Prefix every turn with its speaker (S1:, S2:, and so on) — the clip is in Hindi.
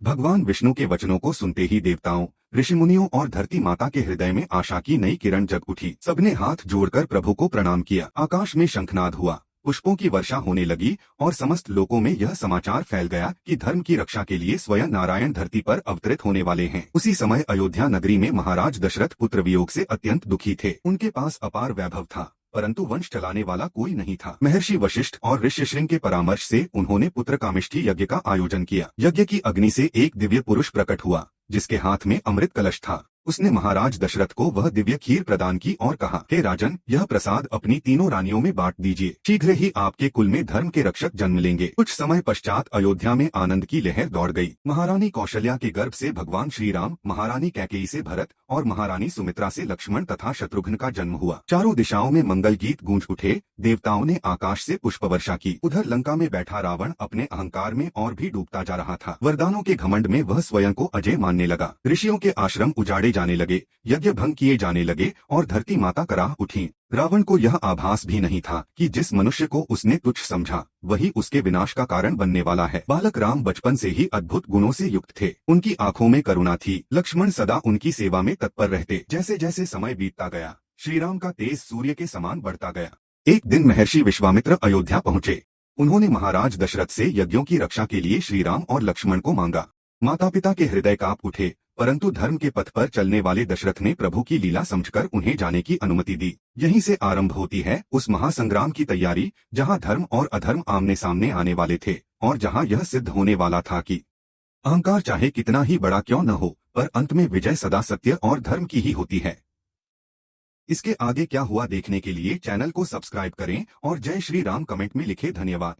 S1: भगवान विष्णु के वचनों को सुनते ही देवताओं, ऋषिमुनियों और धरती माता के हृदय में आशा की नई किरण जग उठी। सबने हाथ जोड़कर प्रभु को प्रणाम किया। आकाश में शंखनाद हुआ, पुष्पों की वर्षा होने लगी और समस्त लोकों में यह समाचार फैल गया कि धर्म की रक्षा के लिए स्वयं नारायण धरती पर अवतरित होने वाले हैं। उसी समय अयोध्या नगरी में महाराज दशरथ पुत्र वियोग से अत्यंत दुखी थे। उनके पास अपार वैभव था, परंतु वंश चलाने वाला कोई नहीं था। महर्षि वशिष्ठ और ऋष्यशृंग के परामर्श से उन्होंने पुत्र कामिष्ठी यज्ञ का आयोजन किया। यज्ञ की अग्नि से एक दिव्य पुरुष प्रकट हुआ, जिसके हाथ में अमृत कलश था। उसने महाराज दशरथ को वह दिव्य खीर प्रदान की और कहा, हे राजन, यह प्रसाद अपनी तीनों रानियों में बांट दीजिए। शीघ्र ही आपके कुल में धर्म के रक्षक जन्म लेंगे। कुछ समय पश्चात अयोध्या में आनंद की लहर दौड़ गई। महारानी कौशल्या के गर्भ से भगवान श्री राम, महारानी कैकेयी से भरत और महारानी सुमित्रा से लक्ष्मण तथा शत्रुघ्न का जन्म हुआ। चारों दिशाओं में मंगल गीत गूंज उठे। देवताओं ने आकाश से पुष्प वर्षा की। उधर लंका में बैठा रावण अपने अहंकार में और भी डूबता जा रहा था। वरदानों के घमंड में वह स्वयं को अजय मानने लगा। ऋषियों के आश्रम उजाड़े जाने लगे, यज्ञ भंग किए जाने लगे और धरती माता कराह उठी। रावण को यह आभास भी नहीं था कि जिस मनुष्य को उसने तुच्छ समझा वही उसके विनाश का कारण बनने वाला है। बालक राम बचपन से ही अद्भुत गुणों से युक्त थे। उनकी आंखों में करुणा थी। लक्ष्मण सदा उनकी सेवा में तत्पर रहते। जैसे जैसे समय बीतता गया, श्री राम का तेज सूर्य के समान बढ़ता गया। एक दिन महर्षि विश्वामित्र अयोध्या पहुंचे। उन्होंने महाराज दशरथ से यज्ञों की रक्षा के लिए श्री राम और लक्ष्मण को मांगा। माता पिता के हृदय कांप उठे, परंतु धर्म के पथ पर चलने वाले दशरथ ने प्रभु की लीला समझकर उन्हें जाने की अनुमति दी। यहीं से आरंभ होती है उस महासंग्राम की तैयारी, जहां धर्म और अधर्म आमने सामने आने वाले थे और जहां यह सिद्ध होने वाला था कि अहंकार चाहे कितना ही बड़ा क्यों न हो, पर अंत में विजय सदा सत्य और धर्म की ही होती है। इसके आगे क्या हुआ देखने के लिए चैनल को सब्सक्राइब करें और जय श्री राम कमेंट में लिखे। धन्यवाद।